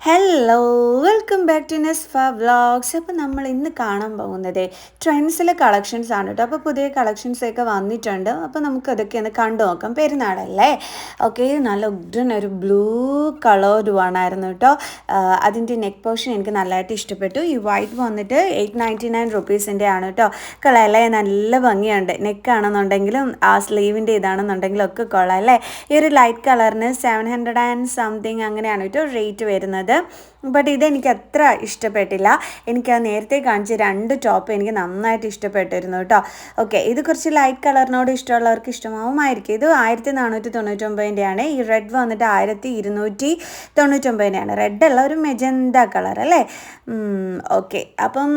Hello, welcome back to നെസ്ഫ vlogs. അപ്പോൾ നമ്മൾ ഇന്ന് കാണാൻ പോകുന്നത് ട്രെൻഡ്സിലെ കളക്ഷൻസ് ആണ് കേട്ടോ. അപ്പോൾ പുതിയ കളക്ഷൻസൊക്കെ വന്നിട്ടുണ്ട്. അപ്പോൾ നമുക്കതൊക്കെ ഒന്ന് കണ്ടു നോക്കാം. പെരുന്നാളല്ലേ. ഓക്കെ, നല്ല ഉഗ്രൻ ഒരു ബ്ലൂ കളർ ആയിരുന്നു കേട്ടോ. അതിൻ്റെ നെക്ക് പോർഷൻ എനിക്ക് നല്ലതായിട്ട് ഇഷ്ടപ്പെട്ടു. ഈ വൈറ്റ് വന്നിട്ട് 899 റുപ്പീസിൻ്റെ ആണ് കേട്ടോ. കൊള്ളാമല്ലേ, നല്ല ഭംഗിയുണ്ട്. നെക്കാണെന്നുണ്ടെങ്കിലും ആ സ്ലീവിൻ്റെ ഇതാണെന്നുണ്ടെങ്കിലും ഒക്കെ കൊള്ളാം അല്ലേ. ഈ ഒരു ലൈറ്റ് കളറിന് 700 ആൻഡ് സംതിങ് അങ്ങനെയാണ് കേട്ടോ റേറ്റ് വരുന്നത്. ബട്ട് ഇതെനിക്ക് അത്ര ഇഷ്ടപ്പെട്ടില്ല. എനിക്ക് ആ നേരത്തെ കാണിച്ച 2 ടോപ്പ് എനിക്ക് നന്നായിട്ട് ഇഷ്ടപ്പെട്ടിരുന്നു കേട്ടോ. ഓക്കെ, ഇത് കുറച്ച് ലൈറ്റ് കളറിനോട് ഇഷ്ടമുള്ളവർക്ക് ഇഷ്ടമാവുമായിരിക്കും. ഇത് 1499 ആണ്. ഈ റെഡ് വന്നിട്ട് 1299 ആണ്. റെഡ് അല്ല, ഒരു മെജന്ത കളർ അല്ലേ. ഓക്കെ, അപ്പം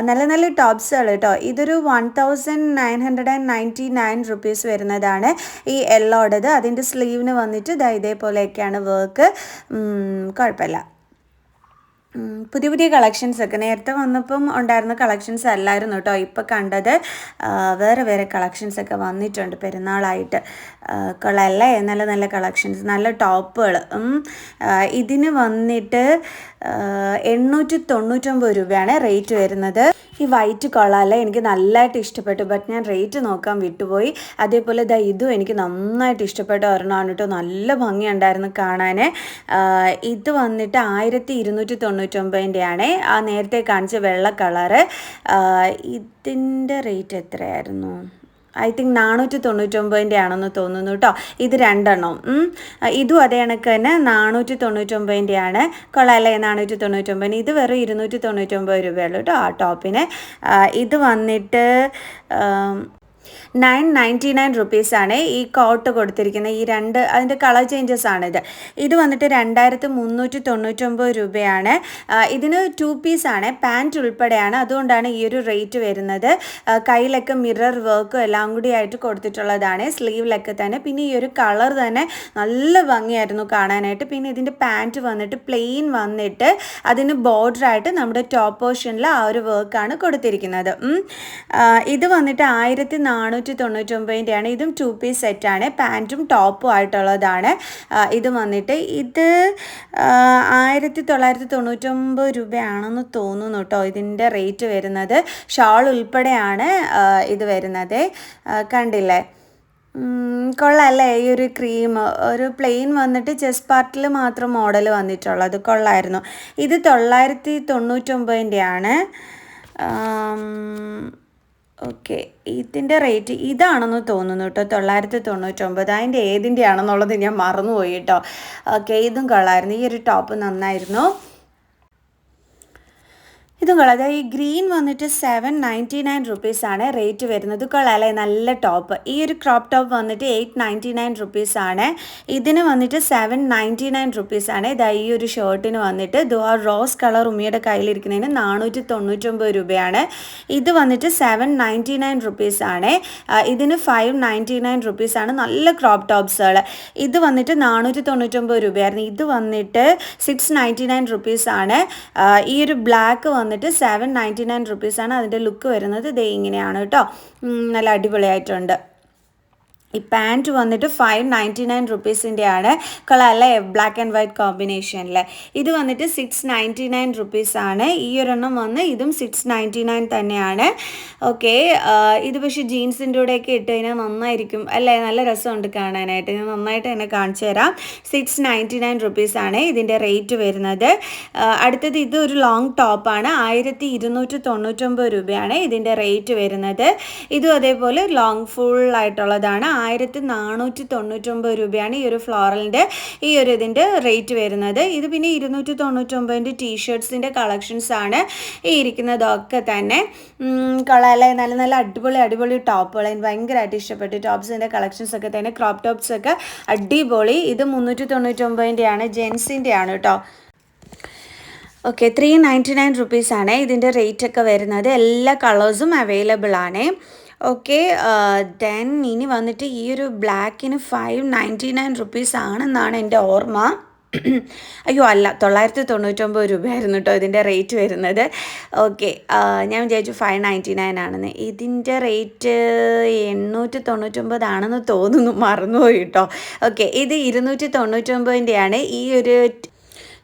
നല്ല നല്ല ടോപ്സുകൾ കേട്ടോ. ഇതൊരു 1999 റുപ്പീസ് വരുന്നതാണ് ഈ യെല്ലോടത്. അതിൻ്റെ സ്ലീവിന് വന്നിട്ട് ഇതേപോലെയൊക്കെയാണ് വർക്ക്. കുഴപ്പമില്ല. പുതിയ പുതിയ കളക്ഷൻസൊക്കെ നേരത്തെ വന്നപ്പം ഉണ്ടായിരുന്ന കളക്ഷൻസ് അല്ലായിരുന്നു കേട്ടോ. ഇപ്പോൾ കണ്ടത് വേറെ വേറെ കളക്ഷൻസൊക്കെ വന്നിട്ടുണ്ട് പെരുന്നാളായിട്ട്. കൊള്ളാമല്ലേ, നല്ല നല്ല കളക്ഷൻസ്, നല്ല ടോപ്പുകൾ. ഇതിന് വന്നിട്ട് 899 രൂപയാണ് റേറ്റ് വരുന്നത്. ഈ വൈറ്റ് കൊള്ളാമല്ലേ, എനിക്ക് നല്ലതായിട്ട് ഇഷ്ടപ്പെട്ടു. ബട്ട് ഞാൻ റേറ്റ് നോക്കാൻ വിട്ടുപോയി. അതേപോലെ ഇതും എനിക്ക് നന്നായിട്ട് ഇഷ്ടപ്പെട്ട ഒരെണ്ണമാണ് കേട്ടോ. നല്ല ഭംഗിയുണ്ടായിരുന്നു കാണാൻ. ഇത് വന്നിട്ട് 1299 ആണ്. ആ നേരത്തെ കാണിച്ച വെള്ള കളറ്. ഇതിൻ്റെ റേറ്റ് എത്രയായിരുന്നു? ഐ തിങ്ക് 499 ആണെന്ന് തോന്നുന്നു കേട്ടോ. ഇത് 2 എണ്ണം. ഇതും അതേ കണക്ക് തന്നെ 499 ആണ്. കൊള്ളാമല്ലേ, 499. ഇത് വെറും 299 രൂപയുള്ളൂ കേട്ടോ ആ ടോപ്പിന്. ഇത് വന്നിട്ട് 999 റുപ്പീസാണ് ഈ കോട്ട് കൊടുത്തിരിക്കുന്നത്. ഈ 2 അതിൻ്റെ കളർ ചേഞ്ചസ് ആണിത്. ഇത് വന്നിട്ട് 2399 രൂപയാണ്. ഇതിന് 2 പീസാണ്, പാൻറ്റ് ഉൾപ്പെടെയാണ്. അതുകൊണ്ടാണ് ഈ ഒരു റേറ്റ് വരുന്നത്. കയ്യിലൊക്കെ മിറർ വർക്കും എല്ലാം കൂടി ആയിട്ട് കൊടുത്തിട്ടുള്ളതാണ്, സ്ലീവിലൊക്കെ തന്നെ. പിന്നെ ഈ ഒരു കളർ തന്നെ നല്ല ഭംഗിയായിരുന്നു കാണാനായിട്ട്. പിന്നെ ഇതിൻ്റെ പാൻറ്റ് വന്നിട്ട് പ്ലെയിൻ വന്നിട്ട് അതിന് ബോർഡറായിട്ട് നമ്മുടെ ടോപ്പ് പോർഷനിൽ ആ ഒരു വർക്കാണ് കൊടുത്തിരിക്കുന്നത്. ഇത് വന്നിട്ട് 1499 ആണ്. ഇതും 2 പീസ് സെറ്റാണ്, പാൻറ്റും ടോപ്പും ആയിട്ടുള്ളതാണ്. ഇത് വന്നിട്ട് 1999 രൂപയാണെന്ന് തോന്നുന്നു കേട്ടോ ഇതിൻ്റെ റേറ്റ് വരുന്നത്. ഷാൾ ഉൾപ്പെടെയാണ് ഇത് വരുന്നത്. കണ്ടില്ലേ, കൊള്ളാമല്ലേ. ഈ ഒരു ക്രീം ഒരു പ്ലെയിൻ വന്നിട്ട് ചെസ്റ്റ് പാർട്ടിൽ മാത്രം മോഡൽ വന്നിട്ടുള്ളത്. കൊള്ളായിരുന്നു. ഇത് 999 ആണ്. ഓക്കെ, ഇതിൻ്റെ റേറ്റ് ഇതാണെന്ന് തോന്നുന്നു കേട്ടോ, 999. അതിൻ്റെ ഏതിൻ്റെ ആണെന്നുള്ളത് ഞാൻ മറന്നുപോയി കേട്ടോ. ഓക്കെ, ഇതും കൊള്ളായിരുന്നു. ഈ ഒരു ടോപ്പ് നന്നായിരുന്നു. ഇതും കൊള്ളാം. ഈ ഗ്രീൻ വന്നിട്ട് 799 റുപ്പീസാണ് റേറ്റ് വരുന്നത്. കൊള്ളാമല്ലേ, നല്ല ടോപ്പ്. ഈ ഒരു ക്രോപ്പ് ടോപ്പ് വന്നിട്ട് 899 റുപ്പീസാണ്. ഇതിന് വന്നിട്ട് 799 റുപ്പീസാണ്. ഈ ഒരു ഷർട്ടിന് വന്നിട്ട് ആ റോസ് കളർ ഉമ്മിയുടെ കയ്യിലിരിക്കുന്നതിന് 499 രൂപയാണ്. ഇത് വന്നിട്ട് 799 റുപ്പീസാണ്. ഇതിന് 599 റുപ്പീസാണ്. നല്ല ക്രോപ്പ് ടോപ്സുകൾ. ഇത് വന്നിട്ട് 499 രൂപയായിരുന്നു. ഇത് വന്നിട്ട് 699 റുപ്പീസാണ്. ഈ ഒരു ബ്ലാക്ക് വന്നിട്ട് 799 റുപ്പീസാണ്. അതിൻ്റെ ലുക്ക് വരുന്നത് ഇങ്ങനെയാണ് കേട്ടോ. നല്ല അടിപൊളിയായിട്ടുണ്ട്. ഈ പാൻറ്റ് വന്നിട്ട് 599 റുപ്പീസിൻ്റെ ആണ്. കൊള്ളാമല്ലേ, ബ്ലാക്ക് ആൻഡ് വൈറ്റ് കോമ്പിനേഷനിൽ. ഇത് വന്നിട്ട് 699 റുപ്പീസാണ്. ഈ ഒരെണ്ണം വന്ന് ഇതും 699 തന്നെയാണ്. ഓക്കെ, ഇത് പക്ഷേ ജീൻസിൻ്റെ കൂടെയൊക്കെ ഇട്ട് കഴിഞ്ഞാൽ നന്നായിരിക്കും അല്ലേ, നല്ല രസമുണ്ട് കാണാനായിട്ട്. ഞാൻ നന്നായിട്ട് തന്നെ കാണിച്ചു തരാം. 699 റുപ്പീസാണ് ഇതിൻ്റെ റേറ്റ് വരുന്നത്. അടുത്തത് ഇത് ഒരു ലോങ് ടോപ്പാണ്. 1299 രൂപയാണ് ഇതിൻ്റെ റേറ്റ് വരുന്നത്. ഇതും അതേപോലെ ലോങ് ഫുള്ളായിട്ടുള്ളതാണ്. 1499 രൂപയാണ് ഈ ഒരു ഫ്ലോറലിൻ്റെ ഈ ഒരു ഇതിൻ്റെ റേറ്റ് വരുന്നത്. ഇത് പിന്നെ 299 ടീഷർട്ട്സിൻ്റെ കളക്ഷൻസാണ് ഈ ഇരിക്കുന്നതൊക്കെ തന്നെ. കൊള്ളാമല്ലേ, നല്ല നല്ല അടിപൊളി അടിപൊളി ടോപ്പുകൾ. എനിക്ക് ഭയങ്കരമായിട്ട് ഇഷ്ടപ്പെട്ടു ടോപ്സിൻ്റെ കളക്ഷൻസൊക്കെ തന്നെ. ക്രോപ്പ് ടോപ്സൊക്കെ അടിപൊളി. ഇത് 399 ആണ്, ജെൻസിൻ്റെ ആണ് കേട്ടോ. ഓക്കെ, 399 റുപ്പീസാണ് ഇതിൻ്റെ റേറ്റൊക്കെ വരുന്നത്. എല്ലാ കളേഴ്സും അവൈലബിൾ ആണ്. ഓക്കെ, ദെൻ ഇനി വന്നിട്ട് ഈ ഒരു ബ്ലാക്കിന് 599 റുപ്പീസ് ആണെന്നാണ് എൻ്റെ ഓർമ്മ. അയ്യോ അല്ല, 999 രൂപയായിരുന്നു കേട്ടോ ഇതിൻ്റെ റേറ്റ് വരുന്നത്. ഓക്കെ, ഞാൻ വിചാരിച്ചു 599 ആണെന്ന്. ഇതിൻ്റെ റേറ്റ് 899 ആണെന്ന് തോന്നുന്നു, മറന്നുപോയി കേട്ടോ. ഓക്കെ, ഇത് 299 ആണ്. ഈ ഒരു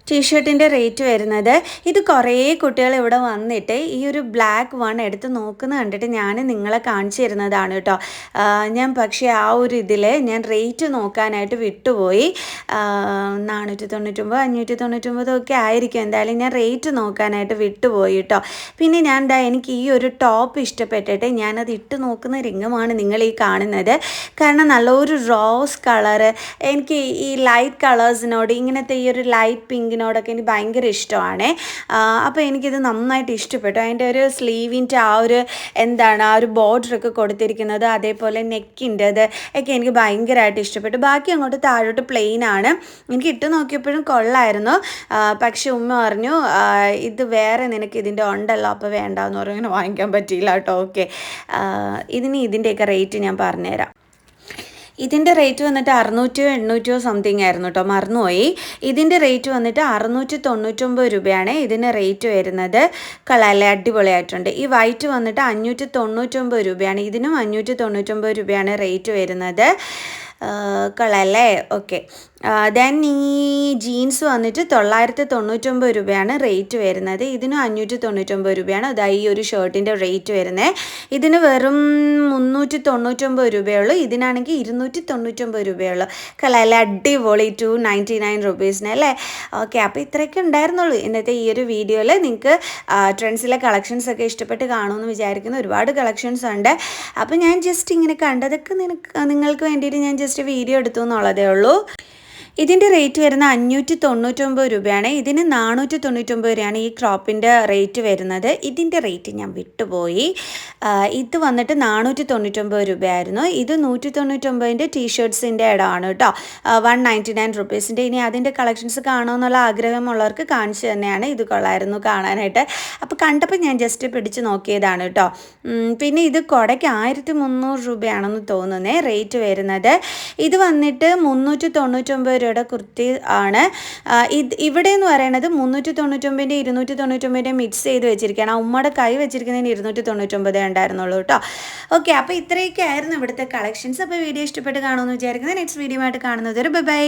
ടീഷർട്ടിൻ്റെ റേറ്റ് വരുന്നത്, ഇത് കുറേ കുട്ടികൾ ഇവിടെ വന്നിട്ട് ഈ ഒരു ബ്ലാക്ക് വൺ എടുത്ത് നോക്കുന്നത് കണ്ടിട്ട് ഞാൻ നിങ്ങളെ കാണിച്ചു തരുന്നതാണ് കേട്ടോ. ഞാൻ പക്ഷേ ആ ഒരു ഇതിൽ ഞാൻ റേറ്റ് നോക്കാനായിട്ട് വിട്ടുപോയി. 499 599 ഒക്കെ ആയിരിക്കും, എന്തായാലും ഞാൻ റേറ്റ് നോക്കാനായിട്ട് വിട്ടുപോയി കേട്ടോ. പിന്നെ ഞാൻ എനിക്ക് ഈ ഒരു ടോപ്പ് ഇഷ്ടപ്പെട്ടിട്ട് ഞാനത് ഇട്ട് നോക്കുന്ന രംഗമാണ് നിങ്ങൾ ഈ കാണുന്നത്. കാരണം നല്ലൊരു റോസ് കളറ്, എനിക്ക് ഈ ലൈറ്റ് കളേഴ്സിനോട് ഇങ്ങനത്തെ ഈ ഒരു ലൈറ്റ് പിങ്കിനോടൊക്കെ എനിക്ക് ഭയങ്കര ഇഷ്ടമാണ്. അപ്പോൾ എനിക്കിത് നന്നായിട്ട് ഇഷ്ടപ്പെട്ടു. അതിൻ്റെ ഒരു സ്ലീവിൻ്റെ ആ ഒരു എന്താണ് ആ ഒരു ബോർഡറൊക്കെ കൊടുത്തിരിക്കുന്നത്, അതേപോലെ നെക്കിൻ്റെത് ഒക്കെ എനിക്ക് ഭയങ്കരമായിട്ട് ഇഷ്ടപ്പെട്ടു. ബാക്കി അങ്ങോട്ട് താഴോട്ട് പ്ലെയിൻ ആണ്. എനിക്ക് ഇട്ട് നോക്കിയപ്പോഴും കൊള്ളായിരുന്നു. പക്ഷെ ഉമ്മ പറഞ്ഞു ഇത് വേറെ നിനക്ക് ഇതിൻ്റെ ഉണ്ടല്ലോ, അപ്പോൾ വേണ്ടാന്ന് പറഞ്ഞു. അങ്ങനെ വാങ്ങിക്കാൻ പറ്റിയില്ല കേട്ടോ. ഓക്കെ, ഇതിൻ്റെയൊക്കെ റേറ്റ് ഞാൻ പറഞ്ഞുതരാം. ഇതിൻ്റെ റേറ്റ് വന്നിട്ട് 600 800 സംതിങ് ആയിരുന്നു കേട്ടോ, മറന്നുപോയി. ഇതിൻ്റെ റേറ്റ് വന്നിട്ട് 699 രൂപയാണ് ഇതിന് റേറ്റ് വരുന്നത്. കളല്ലേ അടിപൊളിയായിട്ടുണ്ട്. ഈ വൈറ്റ് വന്നിട്ട് 599 രൂപയാണ്, ഇതിനും 599 രൂപയാണ് റേറ്റ് വരുന്നത്. കളല്ലേ. ഓക്കെ, ദെൻ ഈ ജീൻസ് വന്നിട്ട് 999 രൂപയാണ് റേറ്റ് വരുന്നത്. ഇതിനും 599 രൂപയാണ്. അതായത് ഈ ഒരു ഷർട്ടിൻ്റെ റേറ്റ് വരുന്നത്. ഇതിന് വെറും 399 രൂപയുള്ളൂ, ഇതിനാണെങ്കിൽ 299 രൂപയുള്ളൂ. കളല്ലേ അടിപൊളി. 299 റുപ്പീസിന് അല്ലേ. ഓക്കെ, അപ്പോൾ ഇത്രയൊക്കെ ഉണ്ടായിരുന്നുള്ളൂ ഇന്നത്തെ ഈ ഒരു വീഡിയോയിൽ. നിങ്ങൾക്ക് ട്രെൻഡ്സിലെ കളക്ഷൻസ് ഒക്കെ ഇഷ്ടപ്പെട്ട് കാണുമെന്ന് വിചാരിക്കുന്നു. ഒരുപാട് കളക്ഷൻസ് ഉണ്ട്. അപ്പോൾ ഞാൻ ജസ്റ്റ് ഇങ്ങനെ കണ്ടതൊക്കെ നിങ്ങൾക്ക് വേണ്ടിയിട്ട് ഞാൻ ജസ്റ്റ് വീഡിയോ എടുത്തു എന്നുള്ളതേ ഉള്ളൂ. ഇതിൻ്റെ റേറ്റ് വരുന്ന 599 രൂപയാണ്. ഇതിന് 499 രൂപയാണ് ഈ ക്രോപ്പിൻ്റെ റേറ്റ് വരുന്നത്. ഇതിൻ്റെ റേറ്റ് ഞാൻ വിട്ടുപോയി. ഇത് വന്നിട്ട് 499 രൂപയായിരുന്നു. ഇത് 199ൻ്റെ ടീഷർട്ട്സിൻ്റെ ഇടമാണ് കേട്ടോ. 199 റുപ്പീസിൻ്റെ. ഇനി അതിൻ്റെ കളക്ഷൻസ് കാണുമെന്നുള്ള ആഗ്രഹമുള്ളവർക്ക് കാണിച്ചു തന്നെയാണ്. ഇത് കൊള്ളായിരുന്നു കാണാനായിട്ട്. അപ്പോൾ കണ്ടപ്പോൾ ഞാൻ ജസ്റ്റ് പിടിച്ച് നോക്കിയതാണ് കേട്ടോ. പിന്നെ ഇത് കുടയ്ക്ക് 1300 രൂപയാണെന്ന് തോന്നുന്നേ റേറ്റ് വരുന്നത്. ഇത് വന്നിട്ട് 399 രൂപയുടെ കുർത്തി ആണ്. ഇവിടെ എന്ന് പറയുന്നത് 399ൻ്റെ 299ൻ്റെ മിക്സ് ചെയ്ത് വെച്ചിരിക്കുകയാണ്. ഉമ്മയുടെ കൈ വെച്ചിരിക്കുന്നതിന് 299 ഉണ്ടായിരുന്നുള്ളൂ കേട്ടോ. ഓക്കെ, അപ്പോൾ ഇത്രയൊക്കെ ആയിരുന്നു ഇവിടുത്തെ കളക്ഷൻസ്. അപ്പോൾ വീഡിയോ ഇഷ്ടപ്പെട്ട് കാണുമെന്ന് വിചാരിക്കുന്നത്. നെക്സ്റ്റ് വീഡിയോ ആയിട്ട് കാണുന്നത്. Bye bye.